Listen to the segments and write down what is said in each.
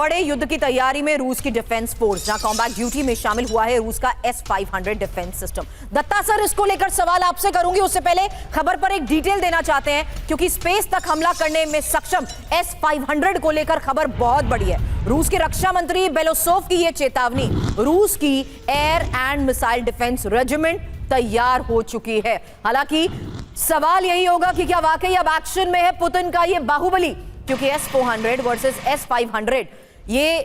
बड़े युद्ध की तैयारी में रूस की डिफेंस फोर्स, जहां कॉम्बैट ड्यूटी में शामिल हुआ है रूस का S-500 defence system. Dutta sir, इसको लेकर सवाल आपसे करूंगी, उससे पहले खबर पर एक डिटेल देना चाहते हैं, क्योंकि स्पेस तक हमला करने में सक्षम S-500 को लेकर खबर बहुत बड़ी है। रूस के रक्षा मंत्री बेलोसोव की यह चेतावनी, रूस की air and missile defence regiment तैयार हो चुकी है। हालांकि सवाल यही होगा कि क्या वाकई अब एक्शन में है पुतिन का ये बाहुबली, क्योंकि S-400 वर्सेस S-500 ये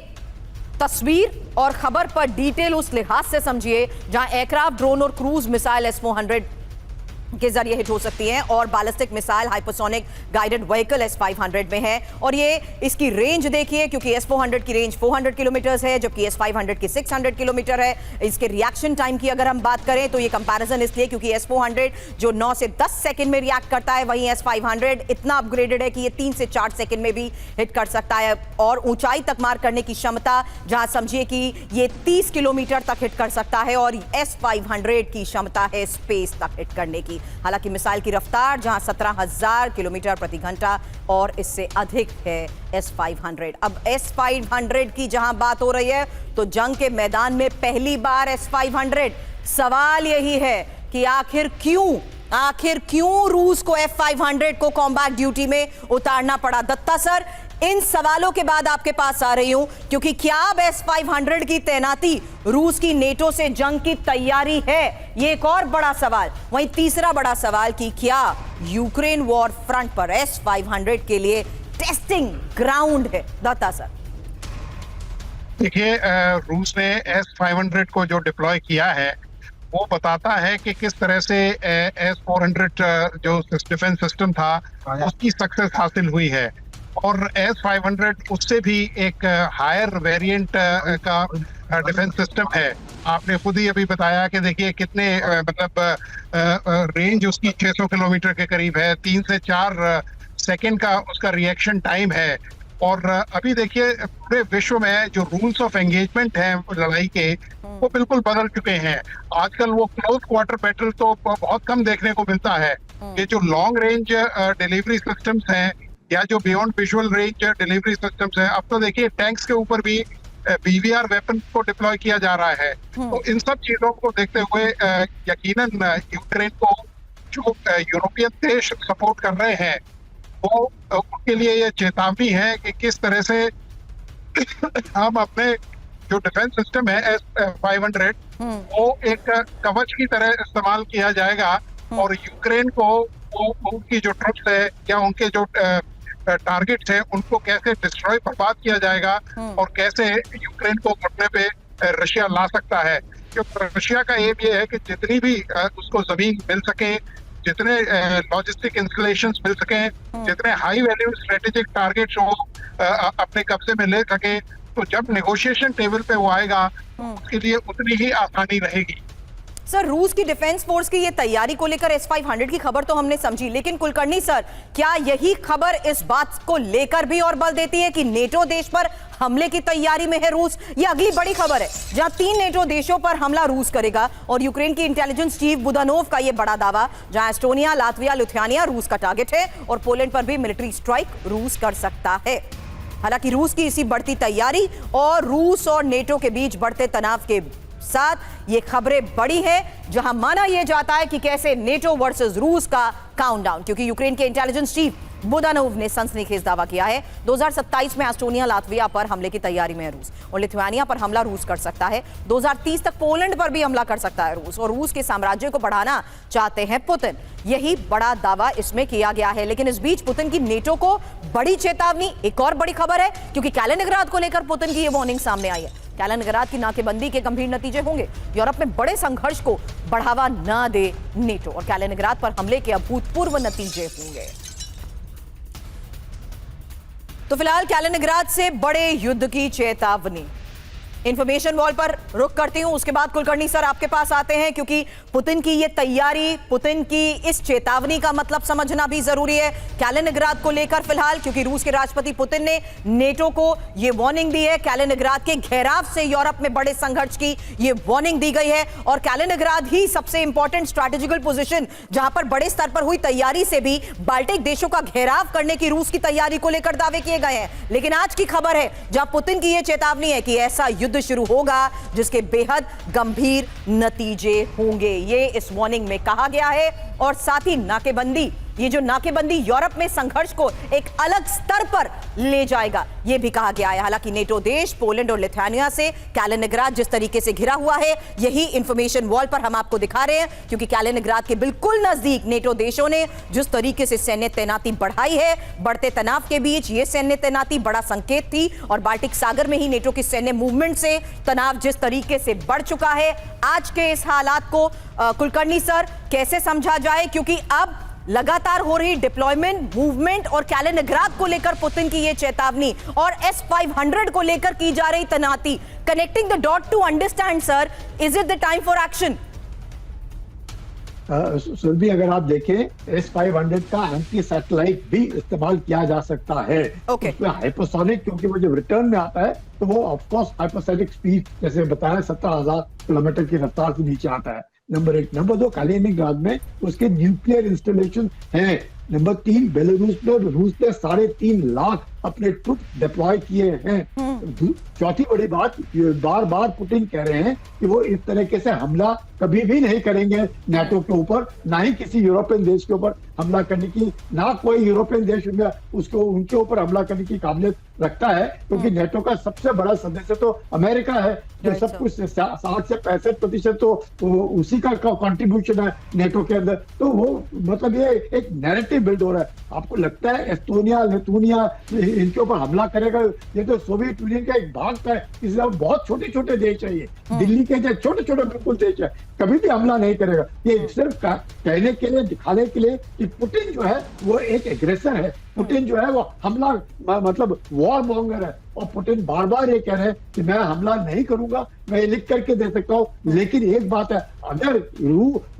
तस्वीर और खबर पर डिटेल उस लिहाज से समझिए जहां एयरक्राफ्ट, ड्रोन और क्रूज मिसाइल S-400 के जरिए हिट हो सकती हैं और ballistic missile hypersonic guided vehicle S-500 में है। और ये इसकी रेंज देखिए, क्योंकि S-400 की रेंज 400 किलोमीटर है जबकि S-500 की 600 किलोमीटर है। इसके रिएक्शन टाइम की अगर हम बात करें तो ये कंपैरिजन इसलिए क्योंकि S-400 जो 9 से 10 सेकंड में रिएक्ट करता है, वहीं S-500 इतना अपग्रेडेड है कि ये 3 से 4 सेकंड में भी हिट कर सकता है। और ऊंचाई तक मार करने की क्षमता, जहां समझिए कि ये 30 किलोमीटर तक हिट कर सकता है और S-500 की क्षमता है स्पेस तक हिट करने की। हालांकि मिसाइल की रफ्तार जहां 17,000 किलोमीटर प्रति घंटा और इससे अधिक है S-500। अब S-500 की जहां बात हो रही है तो जंग के मैदान में पहली बार S-500, सवाल यही है कि आखिर क्यों रूस को F-500 को कॉम्बैट ड्यूटी में उतारना पड़ा। दत्ता सर, इन सवालों के बाद आपके पास आ रही हूं, क्योंकि क्या अब S-500 की तैनाती रूस की नेटो से जंग की तैयारी है, ये एक और बड़ा सवाल। वहीं तीसरा बड़ा सवाल कि क्या यूक्रेन वॉर फ्रंट पर S-500 के लिए टेस्टिंग ग्राउंड है। दत्ता सर, देखिए, रूस ने S-500 को जो डिप्लॉय किया है वो बताता है कि किस तरह से S-400 जो डिफेंस सिस्टम था उसकी सक्सेस हासिल हुई है। और S-500 उससे भी एक हायर वेरिएंट का डिफेंस सिस्टम है। आपने खुद ही अभी बताया कि देखिए कितने रेंज उसकी 600 किलोमीटर के करीब है, 3 से 4 सेकंड का उसका रिएक्शन टाइम है। और अभी देखिए पूरे विश्व में जो रूल्स ऑफ एंगेजमेंट हैं लड़ाई के, वो बिल्कुल बदल चुके हैं। आजकल वो क्लोज क्वार्टर बैटल तो बहुत कम देखने को मिलता है। ये जो लॉन्ग रेंज डिलीवरी सिस्टम्स हैं या जो beyond visual range delivery systems हैं, अब तो देखिए टैंक्स के ऊपर भी BVR वेपन को डिप्लॉय किया जा रहा है। तो इन सब चीजों को देखते हुए यकीनन यूक्रेन को जो यूरोपियन देश सपोर्ट कर रहे हैं वो उनके लिए ये चेतावनी है कि किस तरह से हम अपने जो डिफेंस सिस्टम है S-500 वो एक कवच की तरह इस्तेमाल किया जाएगा और यूक्रेन को उनकी जो ट्रुप्स है या उनके जो टारगेट्स हैं उनको कैसे डिस्ट्रॉय, बर्बाद किया जाएगा और कैसे यूक्रेन को घुटने पे रशिया ला सकता है। क्योंकि रशिया का एम ये है कि जितनी भी उसको जमीन मिल सके, जितने लॉजिस्टिक इंस्टॉलेशंस मिल सके, जितने हाई वैल्यू स्ट्रेटेजिक टारगेट्स वो अपने कब्जे में ले सके, तो जब नेगोशिएशन टेबल पे वो आएगा उसके लिए उतनी ही आसानी रहेगी। सर, रूस की डिफेंस फोर्स की ये तैयारी को लेकर S-500 की खबर तो हमने समझी, लेकिन कुलकर्णी सर, क्या यही खबर इस बात को लेकर भी और बल देती है कि नेटो देश पर हमले की तैयारी में है रूस? ये अगली बड़ी खबर है जहां 3 नेटो देशों पर हमला रूस करेगा और यूक्रेन की इंटेलिजेंस चीफ बुदानोव का ये बड़ा दावा, जहां एस्टोनिया, लातविया, लिथुआनिया रूस का टारगेट है और पोलैंड पर भी मिलिट्री स्ट्राइक रूस कर सकता है। हालांकि रूस की इसी बढ़ती तैयारी और रूस और नेटो के बीच बढ़ते तनाव के साथ ये खबरें बड़ी हैं, जहां माना यह जाता है कि कैसे नेटो वर्सेस रूस का काउंटडाउन, क्योंकि यूक्रेन के इंटेलिजेंस चीफ बुदानोव ने सनसनीखेज दावा किया है 2027 में एस्टोनिया, लातविया पर हमले की तैयारी में है रूस और लिथुआनिया पर हमला रूस कर सकता है। 2030 तक पोलैंड पर भी हमला कर सकता है रूस और रूस के साम्राज्य को बढ़ाना चाहते हैं पुतिन। यही बड़ा दावा इसमें किया गया है। लेकिन इस बीच पुतिन की नेटो को बड़ी चेतावनी, एक और बड़ी खबर है, क्योंकि कैलिनिंग्राद को लेकर पुतिन की यह वार्निंग सामने आई है। कैलिनिंग्राद की नाकेबंदी के गंभीर नतीजे होंगे, यूरोप में बड़े संघर्ष को बढ़ावा न दे नेटो और कैलिनिंग्राद पर हमले के अभूतपूर्व नतीजे होंगे। तो फिलहाल कैलिनिंग्राद से बड़े युद्ध की चेतावनी, इंफॉर्मेशन वॉल पर रुक करती हूं, उसके बाद कुलकर्णी सर आपके पास आते हैं, क्योंकि पुतिन की ये तैयारी, पुतिन की इस चेतावनी का मतलब समझना भी जरूरी है कैलिनिंग्राद को लेकर फिलहाल, क्योंकि रूस के राष्ट्रपति पुतिन ने नेटो को ये वार्निंग दी है। कैलिनिंग्राद के घेराव से यूरोप में बड़े संघर्ष की ये वार्निंग दी गई है, और कैलिनिंग्राद ही सबसे इंपॉर्टेंट स्ट्रैटेजिकल पोजीशन जहां पर बड़े स्तर पर हुई तैयारी से भी बाल्टिक देशों का घेराव करने की रूस की तैयारी को लेकर दावे किए गए हैं। लेकिन आज की खबर है जहां पुतिन की यह चेतावनी है कि ऐसा युद्ध शुरू होगा जिसके बेहद गंभीर नतीजे होंगे, ये इस वार्निंग में कहा गया है। और साथ ही नाकेबंदी, ये जो नाकेबंदी यूरोप में संघर्ष को एक अलग स्तर पर ले जाएगा, ये भी कहा गया है। हालांकि नेटो देश पोलैंड और लिथुआनिया से कैलिनिंग्राद जिस तरीके से घिरा हुआ है, यही इंफॉर्मेशन वॉल पर हम आपको दिखा रहे हैं, क्योंकि कैलिनिंग्राद के बिल्कुल नजदीक नेटो देशों ने जिस तरीके से सैन्य तैनाती बढ़ाई है, बढ़ते तनाव के बीच ये सैन्य तैनाती बड़ा संकेत थी। और बाल्टिक सागर में ही नेटो की सैन्य मूवमेंट से तनाव जिस तरीके से बढ़ चुका है, आज के इस हालात को कुलकर्णी सर कैसे समझा जाए, क्योंकि अब लगातार हो रही डिप्लॉयमेंट, मूवमेंट और कैलिनिंग्राद को लेकर पुतिन की ये चेतावनी और S-500 को लेकर की जा रही तैनाती, connecting the dot to understand sir, is it the time for action? Surabhi, अगर आप देखें S-500 का एंटी सैटेलाइट भी इस्तेमाल किया जा सकता है। उसमें हाइपरसोनिक, क्योंकि वो जब रिटर्न में आता है तो वो ऑफकोर्स हाइपरसोनिक स्पीड जैसे बताया 17,000 किलोमीटर की रफ्तार से नीचे आता है। नंबर 1। नंबर 2, कैलिनिंग्राद में उसके न्यूक्लियर इंस्टॉलेशन है। नंबर 3, बेलारूस में रूस ने 3.5 लाख अपने ट्रुप डिप्लॉय किए हैं। चौथी बड़ी बात, बार बार पुतिन कह रहे हैं कि वो इस तरीके से हमला कभी भी नहीं करेंगे नाटो के ऊपर, ना ही किसी यूरोपियन देश के ऊपर हमला करने की, ना कोई यूरोपियन देश उसको उनके ऊपर हमला करने की काबिलियत रखता है, क्योंकि नेटो का सबसे बड़ा सदस्य तो अमेरिका है, जो सब कुछ 60 से 65% तो उसी का कंट्रीब्यूशन है नेटो के अंदर। तो वो मतलब ये एक नैरेटिव बिल्ड हो रहा है। आपको लगता है एस्टोनिया, लिथुआनिया इनके ऊपर हमला करेगा? ये तो सोवियत यूनियन का एक भाग था, इसलिए बहुत छोटे छोटे देश है, ये दिल्ली के जो छोटे छोटे बिल्कुल देश है, कभी भी हमला नहीं करेगा। ये सिर्फ कहने के लिए, दिखाने के लिए कि पुतिन जो है वो एक एग्रेसर है, पुतिन जो है वो हमला मतलब वॉर मॉन्गर है। और पुतिन बार बार ये कह रहे हैं कि मैं हमला नहीं करूंगा, मैं ये लिख करके दे सकता हूँ। लेकिन एक बात है, अगर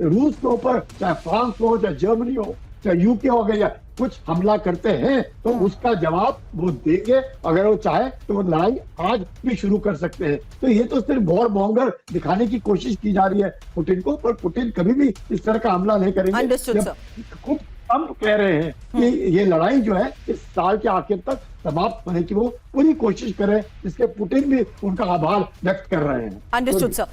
रूस के ऊपर चाहे फ्रांस हो, चाहे जर्मनी हो, चाहे यूके हो गया, कुछ हमला करते हैं तो उसका जवाब वो देंगे। अगर वो चाहे तो वो लड़ाई आज भी शुरू कर सकते हैं। तो ये तो सिर्फ वॉर मॉन्गर दिखाने की कोशिश की जा रही है पुतिन को, पर पुतिन कभी भी इस तरह का हमला नहीं करेंगे। खूब हम कह रहे हैं कि ये लड़ाई जो है इस साल के आखिर तक समाप्त होने की वो पूरी कोशिश करें, जिसके पुतिन भी उनका आभार व्यक्त कर रहे हैं। Understood sir.